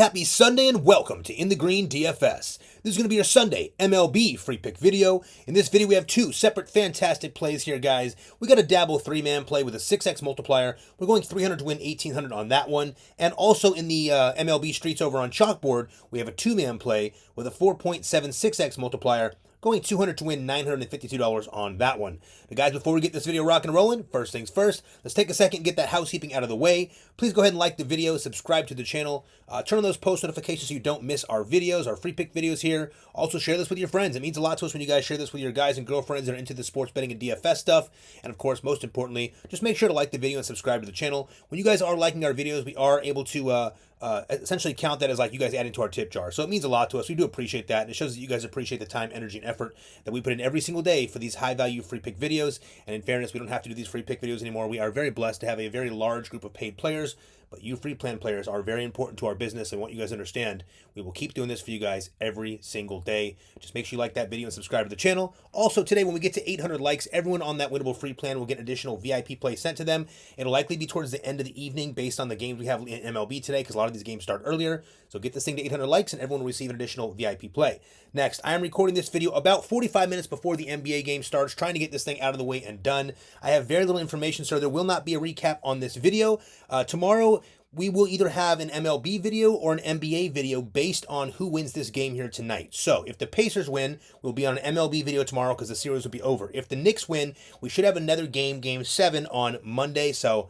Happy Sunday and welcome to In the Green DFS. This is going to be your Sunday MLB free pick video. In this video, we have two separate fantastic plays here, guys. We got a dabble three-man play with a 6x multiplier. We're going 300 to win 1,800 on that one. And also in the MLB streets over on Chalkboard, we have a two-man play with a 4.76x multiplier, going 200 to win $952 on that one. Now, guys, before we get this video rocking and rolling, first things first, let's take a second and get that housekeeping out of the way. Please go ahead and like the video, subscribe to the channel, turn on those post notifications so you don't miss our videos, our free pick videos here. Also, share this with your friends. It means a lot to us when you guys share this with your guys and girlfriends that are into the sports betting and DFS stuff. And of course, most importantly, just make sure to like the video and subscribe to the channel. When you guys are liking our videos, we are able to essentially count that as like you guys adding to our tip jar. So it means a lot to us. We do appreciate that. And it shows that you guys appreciate the time, energy, and effort that we put in every single day for these high value free pick videos. And in fairness, we don't have to do these free pick videos anymore. We are very blessed to have a very large group of paid players. But you free plan players are very important to our business, and want you guys to understand, we will keep doing this for you guys every single day. Just make sure you like that video and subscribe to the channel. Also, today, when we get to 800 likes, everyone on that winnable free plan will get additional VIP play sent to them. It'll likely be towards the end of the evening based on the games we have in MLB today, because a lot of these games start earlier. So get this thing to 800 likes, and everyone will receive an additional VIP play. Next, I am recording this video about 45 minutes before the NBA game starts, trying to get this thing out of the way and done. I have very little information, so there will not be a recap on this video. Tomorrow, we will either have an MLB video or an NBA video based on who wins this game here tonight. So if the Pacers win, we'll be on an MLB video tomorrow because the series will be over. If the Knicks win, we should have another game, Game 7, on Monday. So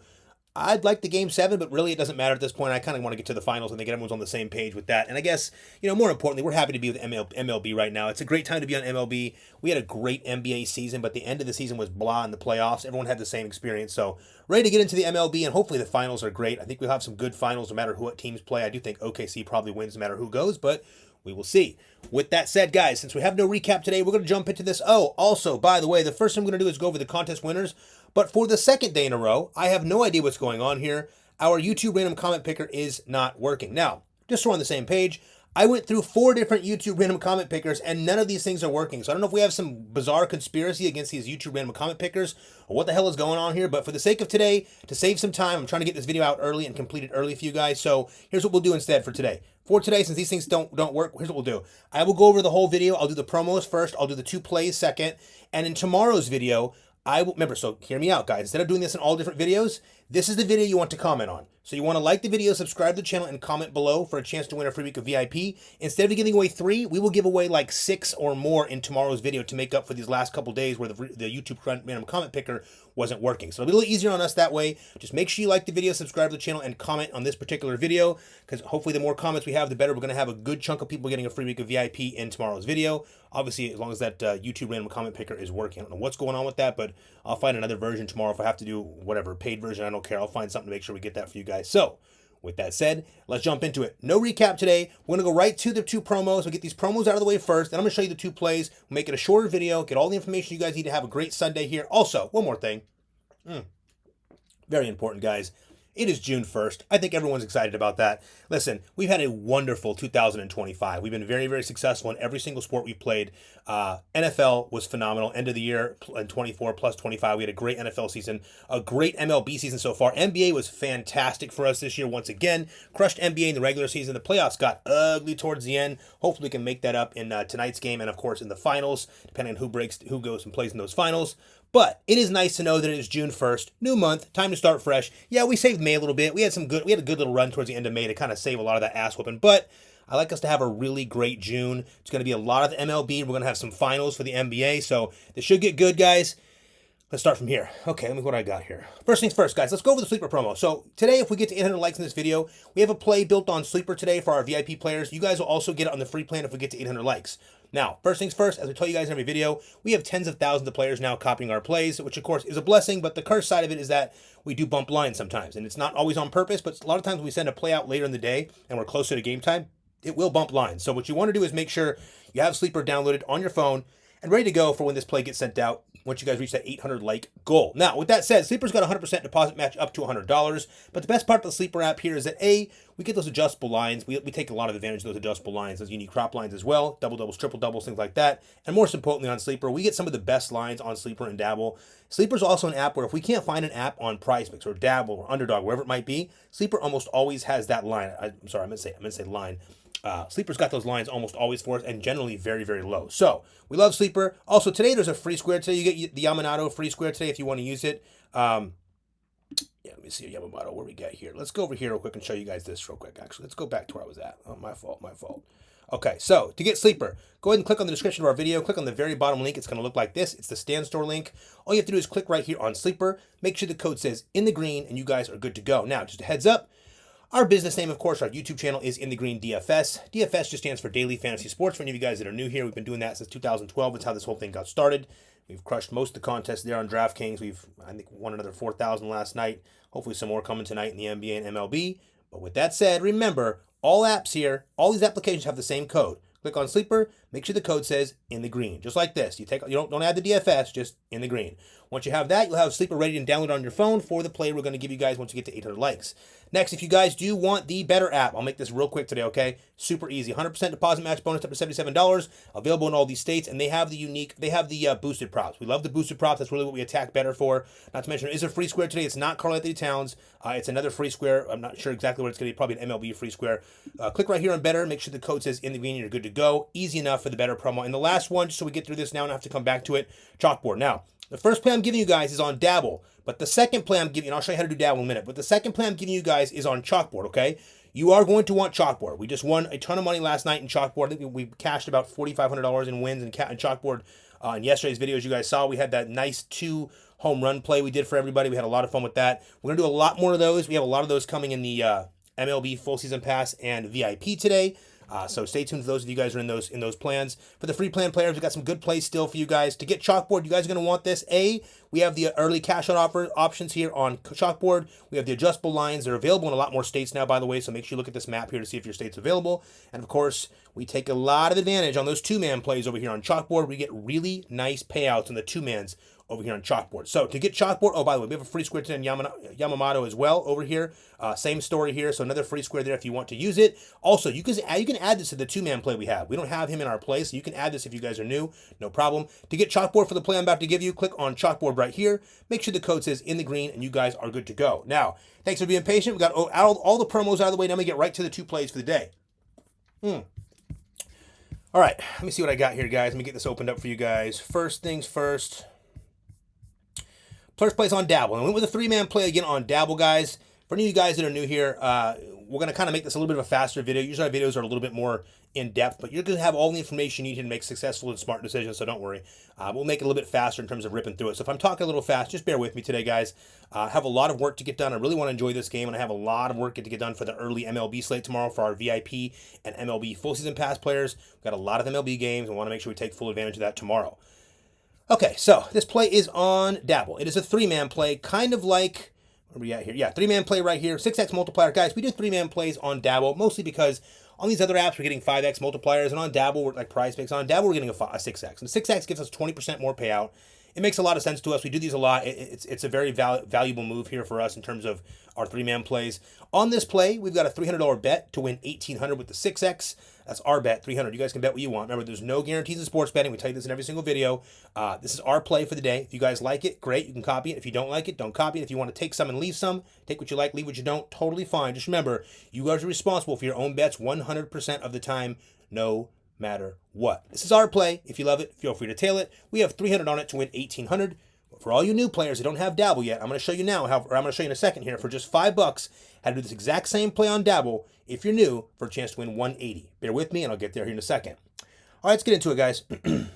I'd like the Game 7, but really it doesn't matter at this point. I kind of want to get to the finals and get everyone's on the same page with that. And I guess, more importantly, we're happy to be with MLB right now. It's a great time to be on MLB. We had a great NBA season, but the end of the season was blah in the playoffs. Everyone had the same experience. So ready to get into the MLB, and hopefully the finals are great. I think we'll have some good finals no matter what teams play. I do think OKC probably wins no matter who goes, but we will see. With that said, guys, since we have no recap today, we're going to jump into this. Oh, also, by the way, the first thing I'm going to do is go over the contest winners. But for the second day in a row, I have no idea what's going on here. Our YouTube random comment picker is not working. Now, just so we're on the same page, I went through 4 different YouTube random comment pickers, and none of these things are working. So I don't know if we have some bizarre conspiracy against these YouTube random comment pickers or what the hell is going on here. But for the sake of today, to save some time, I'm trying to get this video out early and complete it early for you guys. So here's what we'll do instead for today. For today, since these things don't work, here's what we'll do. I will go over the whole video. I'll do the promos first. I'll do the 2 plays second. And in tomorrow's video, I will remember, so hear me out, guys. Instead of doing this in all different videos, this is the video you want to comment on. So you want to like the video, subscribe to the channel, and comment below for a chance to win a free week of VIP. Instead of giving away 3, we will give away like 6 or more in tomorrow's video to make up for these last couple days where the YouTube random comment picker wasn't working. So it'll be a little easier on us that way. Just make sure you like the video, subscribe to the channel, and comment on this particular video, because hopefully the more comments we have, the better. We're going to have a good chunk of people getting a free week of VIP in tomorrow's video. Obviously, as long as that YouTube random comment picker is working. I don't know what's going on with that, but I'll find another version tomorrow. If I have to do whatever, paid version, I don't care. I'll find something to make sure we get that for you guys. So, with that said, let's jump into it. No recap today. We're going to go right to the 2 promos. We'll get these promos out of the way first. Then I'm going to show you the 2 plays. We'll make it a shorter video. Get all the information you guys need to have a great Sunday here. Also, one more thing. Very important, guys. It is June 1st. I think everyone's excited about that. Listen, we've had a wonderful 2025. We've been very, very successful in every single sport we've played. NFL was phenomenal. End of the year in 24 plus 25. We had a great NFL season, a great MLB season so far. NBA was fantastic for us this year once again. Crushed NBA in the regular season. The playoffs got ugly towards the end. Hopefully we can make that up in tonight's game and, of course, in the finals, depending on who goes and plays in those finals. But it is nice to know that it is June 1st, new month, time to start fresh. Yeah, we saved May a little bit. We had a good little run towards the end of May to kind of save a lot of that ass whooping. But I like us to have a really great June. It's going to be a lot of the MLB. We're going to have some finals for the NBA. So this should get good, guys. Let's start from here. Okay, let me what I got here. First things first, guys. Let's go over the sleeper promo. So today, if we get to 800 likes in this video, we have a play built on sleeper today for our VIP players. You guys will also get it on the free plan if we get to 800 likes. Now, first things first, as we tell you guys in every video, we have tens of thousands of players now copying our plays, which of course is a blessing, but the curse side of it is that we do bump lines sometimes, and it's not always on purpose, but a lot of times when we send a play out later in the day and we're closer to game time, it will bump lines. So what you want to do is make sure you have Sleeper downloaded on your phone, and ready to go for when this play gets sent out once you guys reach that 800 like goal. Now, with that said, Sleeper's got a 100% deposit match up to $100, but the best part of the Sleeper app here is that A, we get those adjustable lines. We take a lot of advantage of those adjustable lines, those unique crop lines as well, double doubles, triple doubles, things like that. And more importantly on Sleeper, we get some of the best lines on Sleeper and Dabble. Sleeper's also an app where if we can't find an app on Prizepicks or Dabble or Underdog, wherever it might be, Sleeper almost always has that line. I'm sorry, I meant to say line. Sleeper's got those lines almost always for us and generally very, very low. So we love Sleeper. Also, today there's a free square. Today you get the Yamamoto free square today if you want to use it. Yeah, let me see Yamamoto, where we get here. Let's go over here real quick and show you guys this real quick, actually. Let's go back to where I was at. Oh, my fault. Okay, so to get Sleeper, go ahead and click on the description of our video. Click on the very bottom link. It's going to look like this. It's the Stand Store link. All you have to do is click right here on Sleeper. Make sure the code says In the Green, and you guys are good to go. Now, just a heads up. Our business name, of course, our YouTube channel is InTheGreen DFS. DFS just stands for Daily Fantasy Sports. For any of you guys that are new here, we've been doing that since 2012. That's how this whole thing got started. We've crushed most of the contests there on DraftKings. I think, won another 4,000 last night. Hopefully some more coming tonight in the NBA and MLB. But with that said, remember, all apps here, all these applications have the same code. Click on Sleeper, make sure the code says In the Green, just like this. You don't add the DFS, just In the Green. Once you have that, you'll have Sleeper ready and download on your phone for the play we're going to give you guys once you get to 800 likes. Next, if you guys do want the better app, I'll make this real quick today, okay? Super easy. 100% deposit match bonus up to $77, available in all these states, and they have the boosted props. We love the boosted props. That's really what we attack better for. Not to mention, there is a free square today. It's not Karl-Anthony Towns. It's another free square. I'm not sure exactly what it's going to be. Probably an MLB free square. Click right here on better. Make sure the code says In the Green and you're good to go. Easy enough for the better promo. And the last one, just so we get through this now and I have to come back to it, Chalkboard. Now, the first play I'm giving you guys is on Dabble, but the second play I'm giving you, and I'll show you how to do Dabble in a minute, but the second play I'm giving you guys is on Chalkboard, okay? You are going to want Chalkboard. We just won a ton of money last night in Chalkboard. I think we cashed about $4,500 in wins in Chalkboard. In yesterday's videos you guys saw, we had that nice 2 home run play we did for everybody. We had a lot of fun with that. We're going to do a lot more of those. We have a lot of those coming in the MLB Full Season Pass and VIP today. So stay tuned for those of you guys who are in those plans. For the free plan players, we've got some good plays still for you guys. To get Chalkboard, you guys are going to want this. We have the early cash out options here on Chalkboard. We have the adjustable lines. They're available in a lot more states now, by the way, so make sure you look at this map here to see if your state's available. And, of course, we take a lot of advantage on those 2-man plays over here on Chalkboard. We get really nice payouts on the 2-mans over here on Chalkboard. So to get Chalkboard, oh, by the way, we have a free square today on Yamamoto as well over here. Same story here, so another free square there if you want to use it. Also, you can add this to the 2-man play we have. We don't have him in our play, so you can add this if you guys are new, no problem. To get Chalkboard for the play I'm about to give you, click on Chalkboard right here. Make sure the code says In the Green, and you guys are good to go. Now, thanks for being patient. We got all the promos out of the way. Now we get right to the 2 plays for the day. All right, let me see what I got here, guys. Let me get this opened up for you guys. First things first. First place on Dabble. And we went with a 3-man play again on Dabble, guys. For any of you guys that are new here, we're going to kind of make this a little bit of a faster video. Usually our videos are a little bit more in-depth, but you're going to have all the information you need to make successful and smart decisions, so don't worry. We'll make it a little bit faster in terms of ripping through it. So if I'm talking a little fast, just bear with me today, guys. I have a lot of work to get done. I really want to enjoy this game, and I have a lot of work to get done for the early MLB slate tomorrow for our VIP and MLB Full Season Pass players. We've got a lot of MLB games, and we want to make sure we take full advantage of that tomorrow. Okay, so this play is on Dabble. It is a 3-man play, kind of like, where are we at here? Yeah, 3-man play right here, 6x multiplier. Guys, we do 3-man plays on Dabble, mostly because on these other apps we're getting 5x multipliers, and on Dabble, we're like Prizepicks, on Dabble we're getting a 6x. And 6x gives us 20% more payout. It makes a lot of sense to us. We do these a lot. It's a very valuable move here for us in terms of our 3-man plays. On this play, we've got a $300 bet to win $1,800 with the 6x. That's our bet, $300. You guys can bet what you want. Remember, there's no guarantees in sports betting. We tell you this in every single video. This is our play for the day. If you guys like it, great. You can copy it. If you don't like it, don't copy it. If you want to take some and leave some, take what you like, leave what you don't, totally fine. Just remember, you guys are responsible for your own bets 100% of the time, no matter what. This is our play. If you love it, feel free to tail it. We have $300 on it to win $1,800. For all you new players that don't have Dabble yet, I'm going to show you now, or I'm going to show you in a second here, for just $5, how to do this exact same play on Dabble if you're new for a chance to win $180. Bear with me, and I'll get there here in a second. All right, let's get into it, guys. Play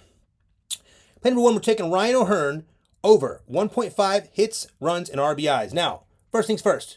number 1, we're taking Ryan O'Hearn over 1.5 hits, runs, and RBIs. Now, first things first.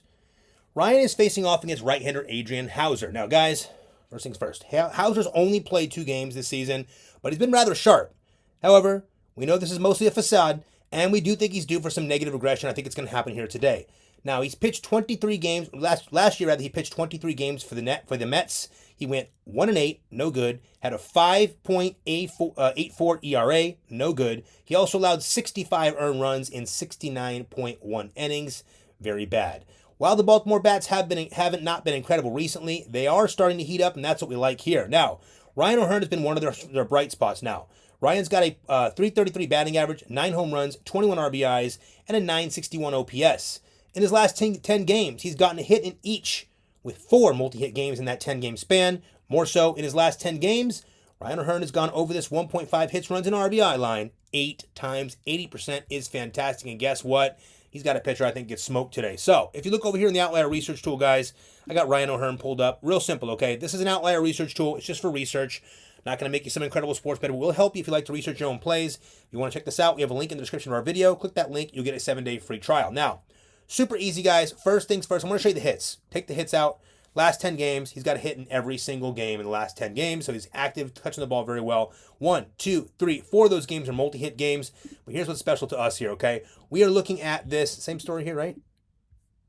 Ryan is facing off against right-hander Adrian Hauser. Now, guys, first things first. Hauser's only played 2 games this season, but he's been rather sharp. However, we know this is mostly a facade, and we do think he's due for some negative aggression. I think it's going to happen here today. Now, he's pitched 23 games. Last year, rather, he pitched 23 games for the Mets. He went 1-8, no good. Had a 5.84 ERA, no good. He also allowed 65 earned runs in 69.1 innings, very bad. While the Baltimore Bats haven't not been incredible recently, they are starting to heat up, and that's what we like here. Now, Ryan O'Hearn has been one of their bright spots now. Ryan's got a .333 batting average, 9 home runs, 21 RBIs, and a .961 OPS. In his last 10 games, he's gotten a hit in each, with 4 multi-hit games in that 10-game span. More so, in his last 10 games, Ryan O'Hearn has gone over this 1.5 hits, runs, and RBI line 8 times. 80% is fantastic, and guess what? He's got a pitcher I think gets smoked today. So, if you look over here in the Outlier Research Tool, guys, I got Ryan O'Hearn pulled up. Real simple, okay? This is an Outlier Research Tool. It's just for research. Not going to make you some incredible sports bet. It will help you if you like to research your own plays. If you want to check this out, we have a link in the description of our video. Click that link. You'll get a 7-day free trial. Now, super easy, guys. First things first, I'm going to show you the hits. Take the hits out. Last 10 games, he's got a hit in every single game in the last 10 games, so he's active, touching the ball very well. 1, 2, 3, 4 of those games are multi-hit games, but here's what's special to us here, okay? We are looking at this, same story here, right?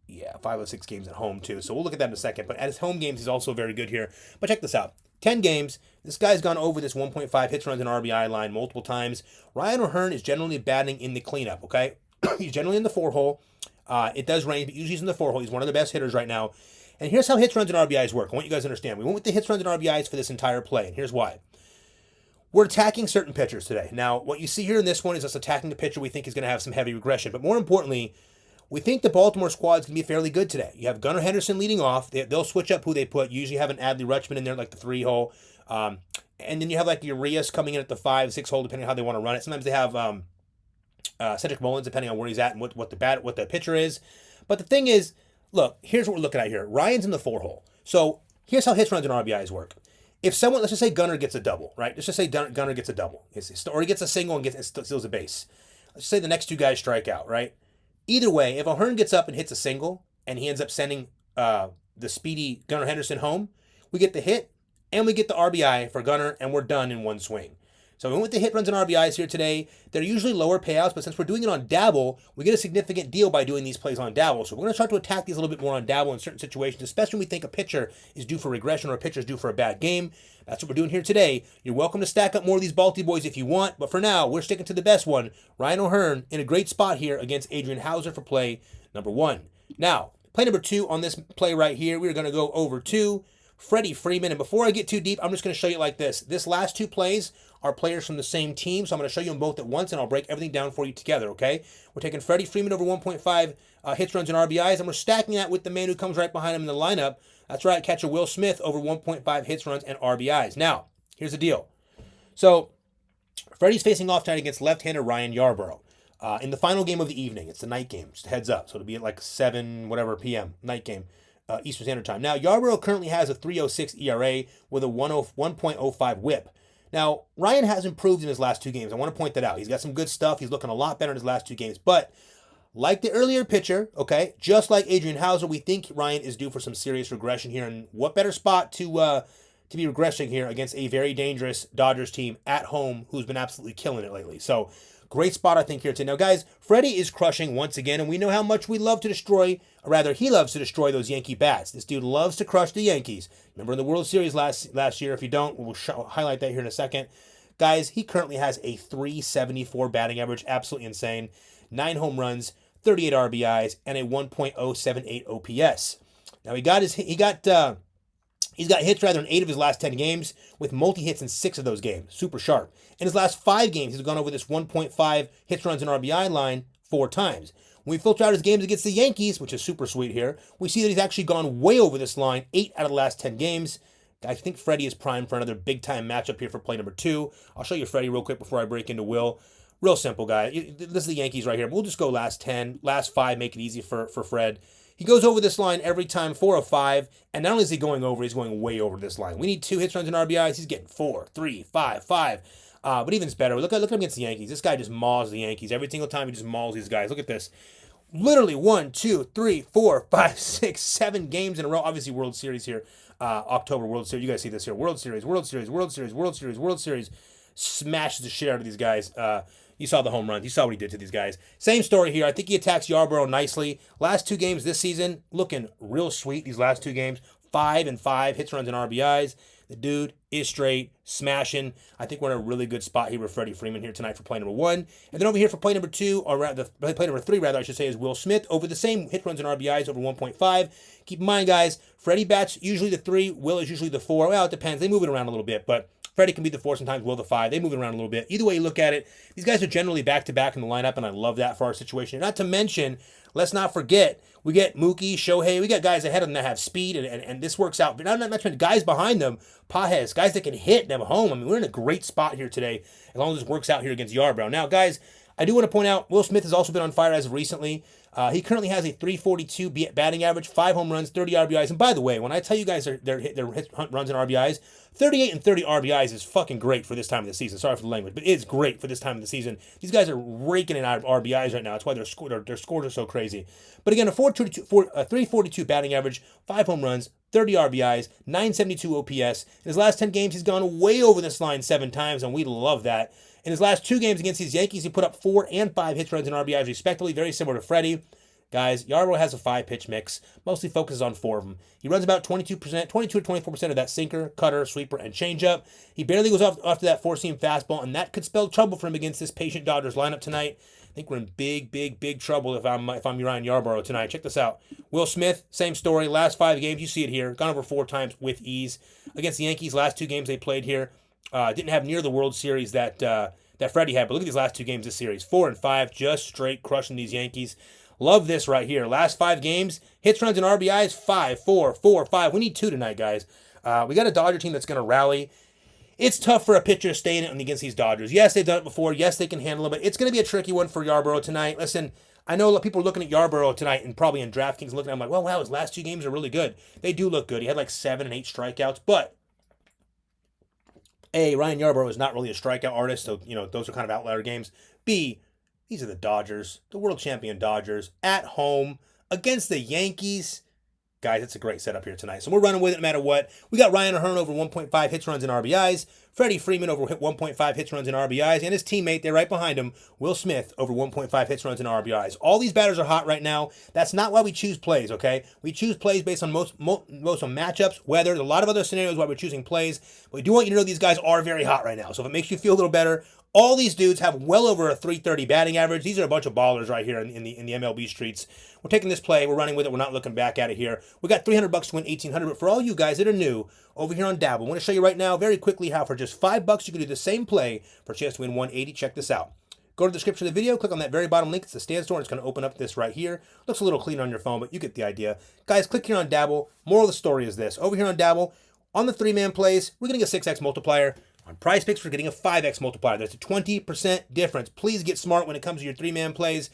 Yeah, 5 of 6 games at home, too, so we'll look at that in a second, but at his home games, he's also very good here. But check this out. 10 games, this guy's gone over this 1.5 hits, runs, and RBI line multiple times. Ryan O'Hearn is generally batting in the cleanup, okay? He's generally in the 4-hole. It does rain, but usually he's in the 4-hole. He's one of the best hitters right now. And here's how hits, runs, and RBIs work. I want you guys to understand. We went with the hits, runs, and RBIs for this entire play, and here's why. We're attacking certain pitchers today. Now, what you see here in this one is us attacking the pitcher we think is going to have some heavy regression. But more importantly, we think the Baltimore squad is going to be fairly good today. You have Gunnar Henderson leading off. They'll switch up who they put. Usually have an Adley Rutschman in there, like the 3-hole. And then you have like the Urias coming in at the 5, 6-hole, depending on how they want to run it. Sometimes they have Cedric Mullins, depending on where he's at and what the pitcher is. But the thing is, look, here's what we're looking at here. Ryan's in the 4-hole. So here's how hits, runs, and RBIs work. If someone, let's just say Gunnar gets a double, right? Let's just say Gunnar gets a double. Or he gets a single and steals a base. Let's just say the next 2 guys strike out, right? Either way, if O'Hearn gets up and hits a single and he ends up sending the speedy Gunnar Henderson home, we get the hit and we get the RBI for Gunnar, and we're done in one swing. So we went with the hit, runs, and RBIs here today. They're usually lower payouts, but since we're doing it on Dabble, we get a significant deal by doing these plays on Dabble. So we're going to start to attack these a little bit more on Dabble in certain situations, especially when we think a pitcher is due for regression or a pitcher is due for a bad game. That's what we're doing here today. You're welcome to stack up more of these Balti boys if you want, but for now, we're sticking to the best one. Ryan O'Hearn in a great spot here against Adrian Hauser for play number 1. Now, play number 2 on this play right here, we're going to go over to Freddie Freeman. And before I get too deep, I'm just going to show you like this. This last 2 plays are players from the same team, so I'm going to show you them both at once, and I'll break everything down for you together, okay? We're taking Freddie Freeman over 1.5 hits, runs, and RBIs, and we're stacking that with the man who comes right behind him in the lineup. That's right, catcher Will Smith over 1.5 hits, runs, and RBIs. Now, here's the deal. So, Freddie's facing off tonight against left-hander Ryan Yarbrough. In the final game of the evening, it's the night game, just heads up, so it'll be at like 7 whatever p.m., night game. Eastern Standard Time. Now, Yarbrough currently has a 3.06 ERA with a 1.05 whip. Now, Ryan has improved in his last 2 games. I want to point that out. He's got some good stuff. He's looking a lot better in his last 2 games. But like the earlier pitcher, okay, just like Adrian Hauser, we think Ryan is due for some serious regression here. And what better spot to be regressing here against a very dangerous Dodgers team at home who's been absolutely killing it lately. So, great spot, I think, here today. Now, guys, Freddie is crushing once again, and we know how much we love to destroy, or rather, he loves to destroy those Yankee bats. This dude loves to crush the Yankees. Remember in the World Series last year? If you don't, we'll highlight that here in a second. Guys, he currently has a 374 batting average, absolutely insane. 9 home runs, 38 RBIs, and a 1.078 OPS. Now, he's got hits rather in 8 of his last 10 games, with multi-hits in 6 of those games. Super sharp. In his last 5 games, he's gone over this 1.5 hits, runs, and RBI line 4 times. When we filter out his games against the Yankees, which is super sweet here, we see that he's actually gone way over this line 8 out of the last 10 games. I think Freddie is primed for another big-time matchup here for play number 2. I'll show you Freddie real quick before I break into Will. Real simple, guy. This is the Yankees right here. We'll just go last 10, last 5, make it easy for Fred. He goes over this line every time, 4 of 5, and not only is he going over, he's going way over this line. We need 2 hits, runs, and RBIs. He's getting 4, 3, 5, 5. But even's better. Look at him against the Yankees. This guy just mauls the Yankees. Every single time he just mauls these guys. Look at this. Literally 1, 2, 3, 4, 5, 6, 7 games in a row. Obviously, World Series here. October World Series. You guys see this here. World Series, World Series, World Series, World Series, World Series. Smashes the shit out of these guys. You saw the home runs. You saw what he did to these guys. Same story here. I think he attacks Yarborough nicely. Last 2 games this season, looking real sweet. These last 2 games, 5 and 5 hits, runs, and RBIs. The dude is straight, smashing. I think we're in a really good spot here with Freddie Freeman here tonight for play number 1. And then over here for play number 2, or rather, play number 3, rather, I should say, is Will Smith over the same hit, runs, and RBIs over 1.5. Keep in mind, guys, Freddie bats usually the 3, Will is usually the 4. Well, it depends. They move it around a little bit, but Freddie can be the 4 sometimes, Will the 5. They move it around a little bit. Either way you look at it, these guys are generally back-to-back in the lineup, and I love that for our situation. Not to mention, let's not forget, we get Mookie, Shohei, we got guys ahead of them that have speed, and this works out. But not mentioning guys behind them, Pajes, guys that can hit them home. I mean, we're in a great spot here today, as long as this works out here against Yarbrough. Now, guys, I do want to point out, Will Smith has also been on fire as of recently. He currently has a .342 batting average, 5 home runs, 30 RBIs. And by the way, when I tell you guys their hit, runs, and RBIs, 38 and 30 RBIs is fucking great for this time of the season. Sorry for the language, but it's great for this time of the season. These guys are raking in RBIs right now. That's why their scores are so crazy. But again, a .342 batting average, 5 home runs, 30 RBIs, 972 OPS. In his last 10 games, he's gone way over this line 7 times, and we love that. In his last 2 games against these Yankees, he put up 4 and 5 hits, runs, and RBIs respectively, very similar to Freddie. Guys, Yarbrough has a 5-pitch mix, mostly focuses on 4 of them. He runs about 22 to 24% of that sinker, cutter, sweeper, and changeup. He barely goes off to that 4-seam fastball, and that could spell trouble for him against this patient Dodgers lineup tonight. I think we're in big trouble if I'm Ryan Yarbrough tonight. Check this out. Will Smith, same story. Last 5 games, you see it here. Gone over 4 times with ease. Against the Yankees, last 2 games they played here, didn't have near the World Series that Freddie had. But look at these last 2 games this series. 4 and 5, just straight crushing these Yankees. Love this right here. Last 5 games, hits, runs, and RBIs, 5, 4, 4, 5. We need 2 tonight, guys. We got a Dodger team that's going to rally. It's tough for a pitcher to stay in it against these Dodgers. Yes, they've done it before. Yes, they can handle it, but it's going to be a tricky one for Yarbrough tonight. Listen, I know people are looking at Yarbrough tonight and probably in DraftKings looking at him like, well, wow, his last 2 games are really good. They do look good. He had like 7 and 8 strikeouts, but A, Ryan Yarbrough is not really a strikeout artist, so, those are kind of outlier games. B, these are the Dodgers, the world champion Dodgers, at home against the Yankees. Guys, it's a great setup here tonight. So we're running with it no matter what. We got Ryan O'Hearn over 1.5 hits, runs, and RBIs. Freddie Freeman over 1.5 hits, runs, and RBIs. And his teammate, there right behind him, Will Smith, over 1.5 hits, runs, and RBIs. All these batters are hot right now. That's not why we choose plays, okay? We choose plays based on most on matchups, weather. There's a lot of other scenarios why we're choosing plays. But we do want you to know these guys are very hot right now. So if it makes you feel a little better, all these dudes have well over a .330 batting average. These are a bunch of ballers right here in the MLB streets. We're taking this play. We're running with it. We're not looking back at it here. We got $300 to win $1,800. But for all you guys that are new over here on Dabble, I want to show you right now very quickly how for just $5 you can do the same play for a chance to win $180. Check this out. Go to the description of the video. Click on that very bottom link. It's the stand store. And it's going to open up this right here. Looks a little clean on your phone, but you get the idea. Guys, click here on Dabble. Moral of the story is this. Over here on Dabble, on the 3-man plays, we're getting a 6x multiplier. On Prizepicks, we're getting a 5x multiplier. That's a 20% difference. Please get smart when it comes to your 3-man plays.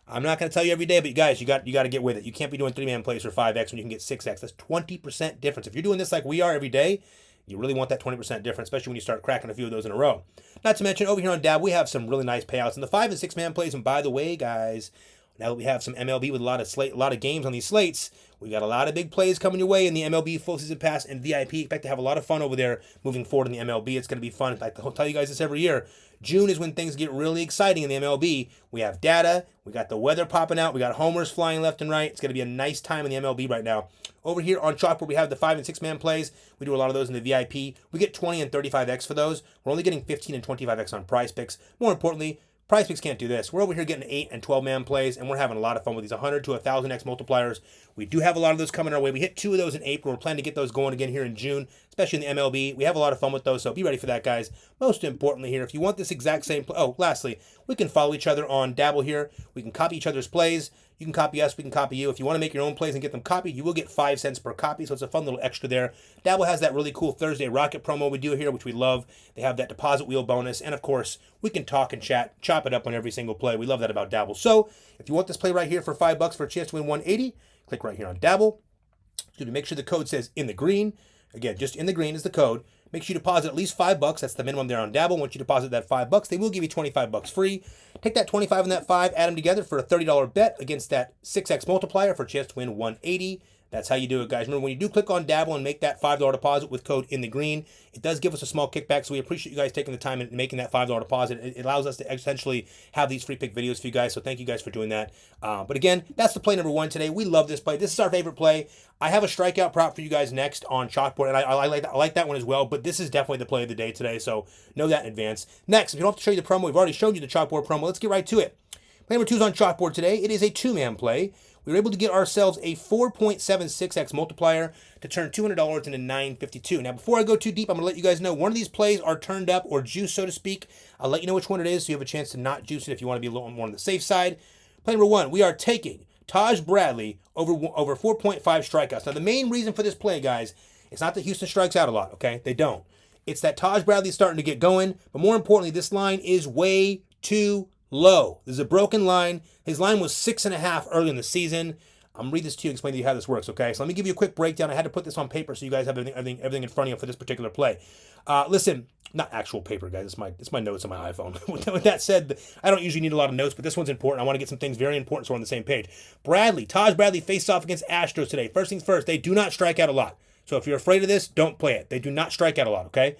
I'm not going to tell you every day, but guys, you got to get with it. You can't be doing 3-man plays for 5x when you can get 6x. That's 20% difference. If you're doing this like we are every day, you really want that 20% difference, especially when you start cracking a few of those in a row. Not to mention, over here on Dab, we have some really nice payouts in the 5- and 6-man plays. And by the way, guys, now that we have some MLB with a lot of games on these slates, we got a lot of big plays coming your way in the MLB Full Season Pass and VIP. Expect to have a lot of fun over there moving forward in the MLB. It's going to be fun. In fact, I'll tell you guys this every year. June is when things get really exciting in the MLB. We have data. We got the weather popping out. We got homers flying left and right. It's going to be a nice time in the MLB right now. Over here on Chalkboard, we have the 5- and 6-man plays. We do a lot of those in the VIP. We get 20 and 35x for those. We're only getting 15 and 25x on Prizepicks. More importantly, Prizepicks can't do this. We're over here getting 8- and 12-man plays, and we're having a lot of fun with these 100 to 1,000x multipliers. We do have a lot of those coming our way. We hit 2 of those in April. We're planning to get those going again here in June, especially in the MLB. We have a lot of fun with those, so be ready for that, guys. Most importantly here, if you want this exact same play, lastly, we can follow each other on Dabble here. We can copy each other's plays. You can copy us, we can copy you. If you want to make your own plays and get them copied, you will get 5 cents per copy, so it's a fun little extra there. Dabble has that really cool Thursday Rocket promo we do here, which we love. They have that deposit wheel bonus, and of course, we can talk and chat, chop it up on every single play. We love that about Dabble. So, if you want this play right here for $5 for a chance to win 180, click right here on Dabble. Make sure the code says InTheGreen. Again, just InTheGreen is the code. Make sure you deposit at least $5. That's the minimum there on Dabble. Once you deposit that $5, they will give you $25 free. Take that 25 and that 5, add them together for a $30 bet against that 6x multiplier for a chance to win 180. That's how you do it, guys. Remember, when you do click on Dabble and make that $5 deposit with code InTheGreen, it does give us a small kickback, so we appreciate you guys taking the time and making that $5 deposit. It allows us to essentially have these free pick videos for you guys, so thank you guys for doing that. But again, that's the play number 1 today. We love this play. This is our favorite play. I have a strikeout prop for you guys next on Chalkboard, and I like that one as well, but this is definitely the play of the day today, so know that in advance. Next, if you don't have to show you the promo, we've already showed you the Chalkboard promo. Let's get right to it. Play number 2 is on Chalkboard today. It is a 2-man play. We were able to get ourselves a 4.76x multiplier to turn $200 into $952. Now, before I go too deep, I'm going to let you guys know one of these plays are turned up or juiced, so to speak. I'll let you know which one it is so you have a chance to not juice it if you want to be a little more on the safe side. Play number 1, we are taking Taj Bradley over 4.5 strikeouts. Now, the main reason for this play, guys, it's not that Houston strikes out a lot, okay? They don't. It's that Taj Bradley's starting to get going, but more importantly, this line is way too low. This is a broken line. His line was 6.5 early in the season. I'm going to read this to you and explain to you how this works, okay? So let me give you a quick breakdown. I had to put this on paper so you guys have everything in front of you for this particular play. Listen, not actual paper, guys. It's my notes on my iPhone. With that said, I don't usually need a lot of notes, but this one's important. I want to get some things very important so we're on the same page. Taj Bradley faced off against Astros today. First things first, they do not strike out a lot. So if you're afraid of this, don't play it. They do not strike out a lot, okay?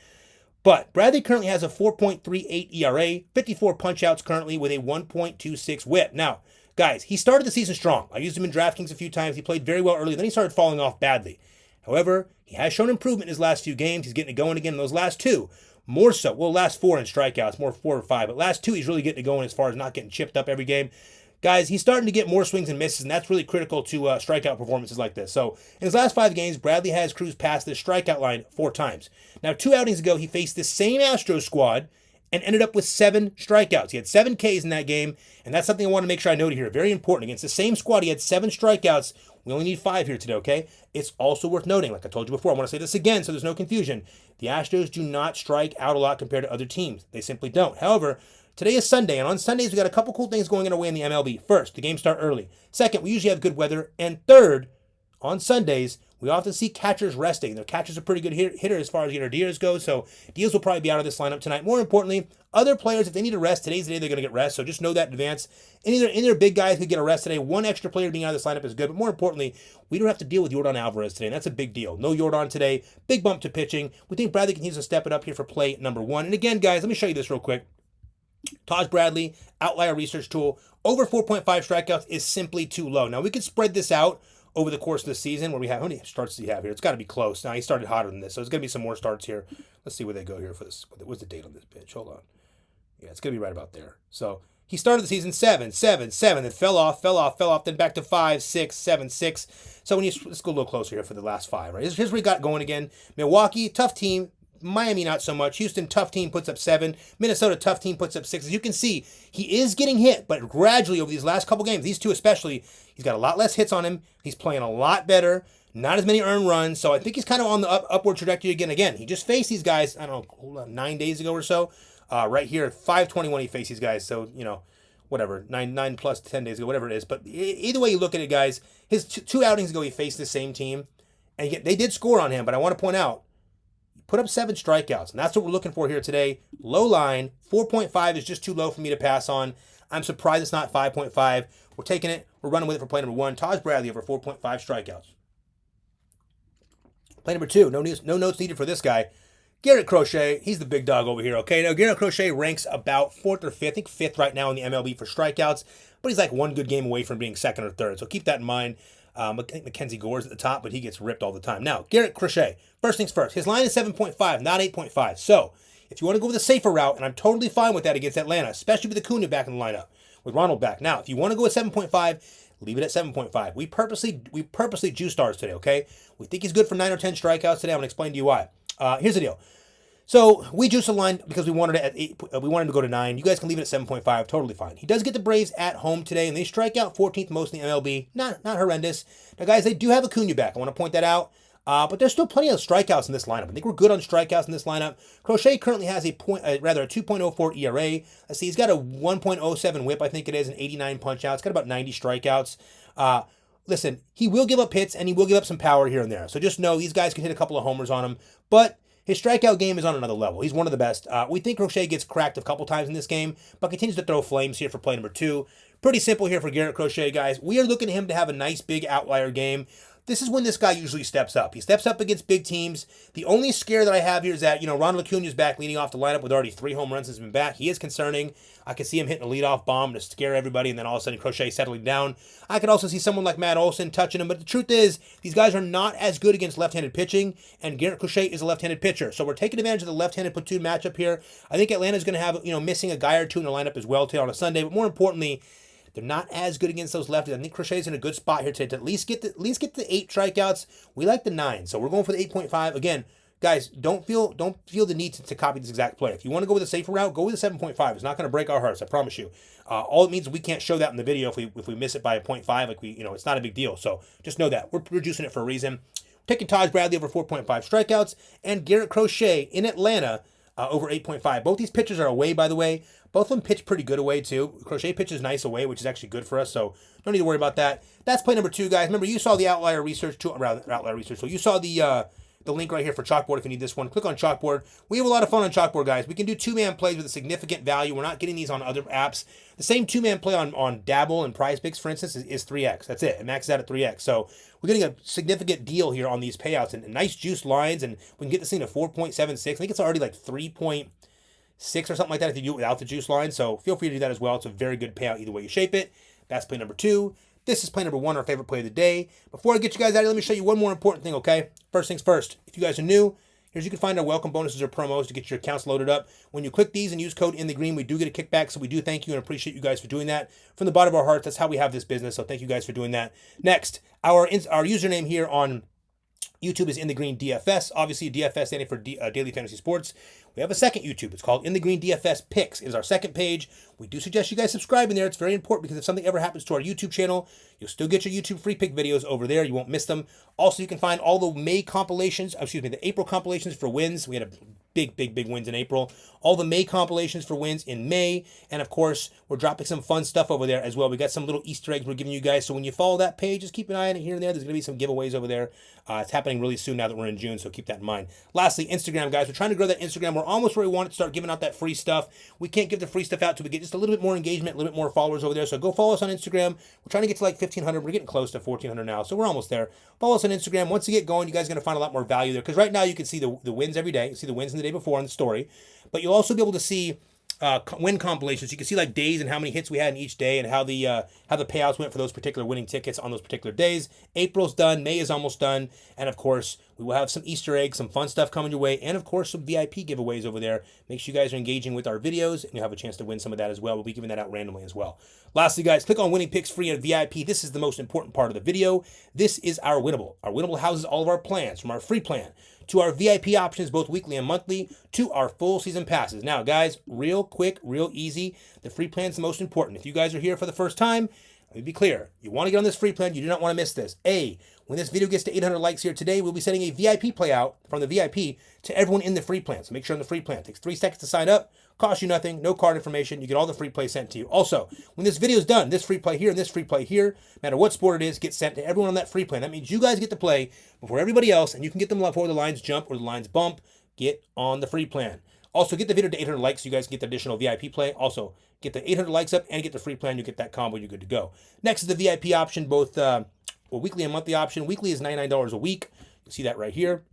But Bradley currently has a 4.38 ERA, 54 punch-outs currently with a 1.26 whip. Now, guys, he started the season strong. I used him in DraftKings a few times. He played very well early. Then he started falling off badly. However, he has shown improvement in his last few games. He's getting it going again in those last 2. More so. Well, last 4 in strikeouts, more 4 or 5. But last 2, he's really getting it going as far as not getting chipped up every game. Guys, he's starting to get more swings and misses, and that's really critical to strikeout performances like this. So, in his last 5 games, Bradley has cruised past this strikeout line 4 times. Now, 2 outings ago, he faced the same Astros squad and ended up with 7 strikeouts. He had 7 Ks in that game, and that's something I want to make sure I note here. Very important. Against the same squad, he had 7 strikeouts. We only need 5 here today, okay? It's also worth noting, like I told you before, I want to say this again so there's no confusion. The Astros do not strike out a lot compared to other teams. They simply don't. However, today is Sunday, and on Sundays, we got a couple cool things going on our way in the MLB. First, the games start early. Second, we usually have good weather. And third, on Sundays, we often see catchers resting. Their catchers are pretty good hitter as far as Diaz goes, so Diaz will probably be out of this lineup tonight. More importantly, other players, if they need a rest, today's the day they're going to get rest, so just know that in advance. Any of their big guys could get a rest today. One extra player being out of this lineup is good, but more importantly, we don't have to deal with Yordan Alvarez today, and that's a big deal. No Yordan today. Big bump to pitching. We think Bradley continues to step it up here for play number 1. And again, guys, let me show you this real quick. Taj Bradley, outlier research tool, over 4.5 strikeouts is simply too low. Now, we could spread this out over the course of the season where we have, how many starts does he have here? It's got to be close. Now, he started hotter than this, so there's going to be some more starts here. Let's see where they go here for this. What's the date on this pitch? Hold on. Yeah, it's going to be right about there. So, he started the season 7, then fell off, then back to 5, 6, 7, 6. So, let's go a little closer here for the last 5, right? Here's where he got going again. Milwaukee, tough team. Miami, not so much. Houston, tough team, puts up 7. Minnesota, tough team, puts up 6. As you can see, he is getting hit, but gradually over these last couple games, these 2 especially, he's got a lot less hits on him. He's playing a lot better. Not as many earned runs. So I think he's kind of on the upward trajectory again. Again, he just faced these guys, I don't know, 9 days ago or so. Right here, 5/21 he faced these guys. So, whatever, 9 plus 10 days ago, whatever it is. But either way you look at it, guys, his 2 outings ago, he faced the same team. And they did score on him, but I want to point out, put up 7 strikeouts, and that's what we're looking for here today. Low line, 4.5 is just too low for me to pass on. I'm surprised it's not 5.5. We're taking it. We're running with it for play number 1. Taj Bradley over 4.5 strikeouts. Play number 2, no notes needed for this guy. Garrett Crochet, he's the big dog over here, okay? Now, Garrett Crochet ranks about 4th or 5th, I think 5th right now in the MLB for strikeouts, but he's like 1 good game away from being 2nd or 3rd, so keep that in mind. I think Mackenzie Gore's at the top, but he gets ripped all the time. Now, Garrett Crochet, first things first, his line is 7.5, not 8.5. So, if you want to go with a safer route, and I'm totally fine with that against Atlanta, especially with Acuna back in the lineup, with Ronald back. Now, if you want to go with 7.5, leave it at 7.5. We purposely juiced ours today, okay? We think he's good for 9 or 10 strikeouts today. I'm going to explain to you why. Here's the deal. So we juiced the line because we wanted it at 8. We wanted him to go to 9. You guys can leave it at 7.5. Totally fine. He does get the Braves at home today, and they strike out 14th most in the MLB. Not horrendous. Now, guys, they do have Acuna back. I want to point that out. But there's still plenty of strikeouts in this lineup. I think we're good on strikeouts in this lineup. Crochet currently has a 2.04 ERA. Let's see, he's got a 1.07 WHIP. I think it is an 89 punch out. It's got about 90 strikeouts. Listen, he will give up hits and he will give up some power here and there. So just know these guys can hit a couple of homers on him, but his strikeout game is on another level. He's one of the best. We think Crochet gets cracked a couple times in this game, but continues to throw flames here for play number 2. Pretty simple here for Garrett Crochet, guys. We are looking at him to have a nice big outlier game. this is when this guy usually steps up. He steps up against big teams. The only scare that I have here is that, Ronald Acuna's back leading off the lineup with already 3 home runs since he's been back. He is concerning. I can see him hitting a leadoff bomb to scare everybody, and then all of a sudden Crochet settling down. I could also see someone like Matt Olson touching him, but the truth is, these guys are not as good against left-handed pitching, and Garrett Crochet is a left-handed pitcher. So we're taking advantage of the left-handed platoon matchup here. I think Atlanta's going to have, missing a guy or two in the lineup as well today on a Sunday, but more importantly, they're not as good against those lefties. I think Crochet's in a good spot here today to at least get the 8 strikeouts. We like the 9, so we're going for the 8.5. Again, guys, don't feel the need to copy this exact play. If you want to go with a safer route, go with a 7.5. It's not going to break our hearts, I promise you. All it means is we can't show that in the video if we miss it by a 0.5. Like it's not a big deal. So just know that we're reducing it for a reason. We're taking Taj Bradley over 4.5 strikeouts and Garrett Crochet in Atlanta over 8.5. Both these pitchers are away, by the way. Both of them pitch pretty good away, too. Crochet pitches nice away, which is actually good for us, so don't need to worry about that. That's play number 2, guys. Remember, you saw the outlier research, so you saw the link right here for Chalkboard if you need this one. Click on Chalkboard. We have a lot of fun on Chalkboard, guys. We can do 2-man plays with a significant value. We're not getting these on other apps. The same 2-man play on Dabble and Prizepicks, for instance, is 3x. That's it. It maxes out at 3x. So we're getting a significant deal here on these payouts and nice juice lines, and we can get this thing to 4.76. I think it's already like 3.6 or something like that if you do it without the juice line. So feel free to do that as well. It's a very good payout either way you shape it. That's play number 2. This is play number 1, our favorite play of the day. Before I get you guys out of here, let me show you one more important thing, okay? First things first. If you guys are new, here's you can find our welcome bonuses or promos to get your accounts loaded up. When you click these and use code InTheGreen, we do get a kickback, so we do thank you and appreciate you guys for doing that. From the bottom of our hearts, that's how we have this business, so thank you guys for doing that. Next, our username here on YouTube is InTheGreen DFS. Obviously, DFS standing for Daily Fantasy Sports. We have a second YouTube. It's called InTheGreen DFS Picks. It is our second page. We do suggest you guys subscribe in there. It's very important because if something ever happens to our YouTube channel, you'll still get your YouTube free pick videos over there. You won't miss them. Also, you can find all the the April compilations for wins. We had a big wins in April. All the May compilations for wins in May. And of course, we're dropping some fun stuff over there as well. We got some little Easter eggs we're giving you guys. So when you follow that page, just keep an eye on it here and there. There's going to be some giveaways over there. It's happening really soon now that we're in June, so keep that in mind. Lastly, Instagram, guys. We're trying to grow that Instagram. We're almost where we want to start giving out that free stuff. We can't give the free stuff out until we get just a little bit more engagement, a little bit more followers over there. So go follow us on Instagram. We're trying to get to like 1,500. We're getting close to 1,400 now, so we're almost there. Follow us on Instagram. Once you get going, you guys are going to find a lot more value there because right now you can see the wins every day. You see the wins in the day before on the story, but you'll also be able to see win compilations. You can see like days and how many hits we had in each day and how the payouts went for those particular winning tickets on those particular days. April's done, May is almost done, and of course we will have some Easter eggs, some fun stuff coming your way, and of course some VIP giveaways over there. Make sure you guys are engaging with our videos and you'll have a chance to win some of that as well. We'll be giving that out randomly as well. Lastly, guys, click on Winning Picks Free and VIP. This is the most important part of the video. This is our Winnable. Our Winnable houses all of our plans, from our free plan to our VIP options, both weekly and monthly, to our full season passes. Now, guys, real quick, real easy. The free plan is the most important. If you guys are here for the first time, let me be clear. You want to get on this free plan. You do not want to miss this. When this video gets to 800 likes here today, we'll be sending a VIP play out from the VIP to everyone in the free plan. So make sure on the free plan. It takes 3 seconds to sign up. Costs you nothing. No card information. You get all the free play sent to you. Also, when this video is done, this free play here and this free play here, no matter what sport it is, gets sent to everyone on that free plan. That means you guys get to play before everybody else, and you can get them before the lines jump or the lines bump. Get on the free plan. Also, get the video to 800 likes so you guys can get the additional VIP play. Also, get the 800 likes up and get the free plan. You get that combo. You're good to go. Next is the VIP option, both weekly and monthly option. Weekly is $99 a week. You see that right here.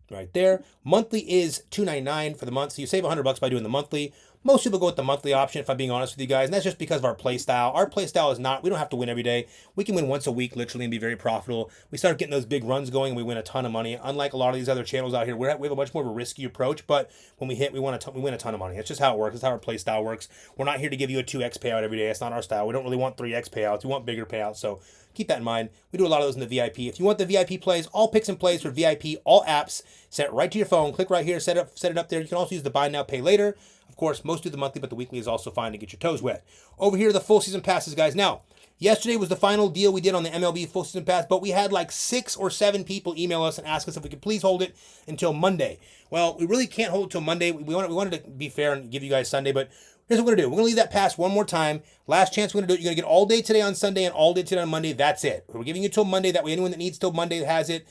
Right there. Monthly is $299 for the month, so you save $100 by doing the monthly. Most people go with the monthly option, if I'm being honest with you guys, and that's just because of our play style. Our play style is not, we don't have to win every day. We can win once a week, literally, and be very profitable. We start getting those big runs going, and we win a ton of money. Unlike a lot of these other channels out here, we have a much more of a risky approach, but when we hit, we win a ton of money. That's just how it works. That's how our play style works. We're not here to give you a 2x payout every day. That's not our style. We don't really want 3x payouts. We want bigger payouts, so keep that in mind. We do a lot of those in the VIP. If you want the VIP plays, all picks and plays for VIP, all apps, sent right to your phone. Click right here, set it up there. You can also use the buy now, pay later. Of course, most do the monthly, but the weekly is also fine to get your toes wet. Over here are the full season passes, guys. Now, yesterday was the final deal we did on the MLB full season pass, but we had like 6 or 7 people email us and ask us if we could please hold it until Monday. Well, we really can't hold it until Monday. We wanted to be fair and give you guys Sunday, but here's what we're going to do. We're going to leave that pass one more time. Last chance we're going to do it. You're going to get all day today on Sunday and all day today on Monday. That's it. We're giving you till Monday. That way anyone that needs till Monday has it.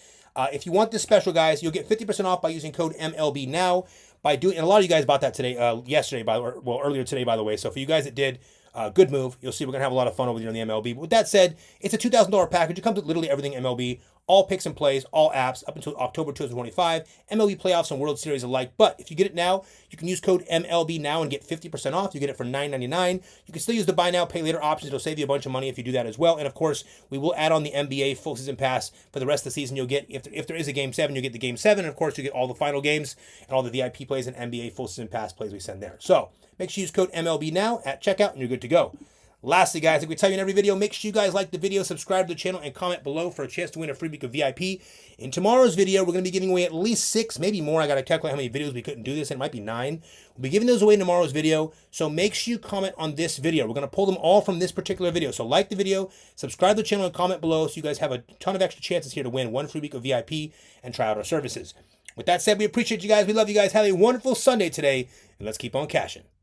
If you want this special, guys, you'll get 50% off by using code MLB now. And a lot of you guys bought that today, yesterday, earlier today, by the way. So for you guys that did, good move. You'll see we're going to have a lot of fun over here in the MLB. But with that said, it's a $2,000 package. It comes with literally everything MLB. all picks and plays, all apps up until October 2025, MLB playoffs and World Series alike. But if you get it now, you can use code MLB now and get 50% off. You get it for $9.99. You can still use the buy now, pay later options. It'll save you a bunch of money if you do that as well. And of course, we will add on the NBA full season pass for the rest of the season. You'll get, if there is a game 7, you'll get the game 7. And of course, you get all the final games and all the VIP plays and NBA full season pass plays we send there. So make sure you use code MLB now at checkout and you're good to go. Lastly, guys, like we tell you in every video, make sure you guys like the video, subscribe to the channel, and comment below for a chance to win a free week of VIP. In tomorrow's video, we're going to be giving away at least 6, maybe more. I got to calculate how many videos we couldn't do this, and it might be 9. We'll be giving those away in tomorrow's video, so make sure you comment on this video. We're going to pull them all from this particular video. So like the video, subscribe to the channel, and comment below so you guys have a ton of extra chances here to win one free week of VIP and try out our services. With that said, we appreciate you guys. We love you guys. Have a wonderful Sunday today, and let's keep on cashing.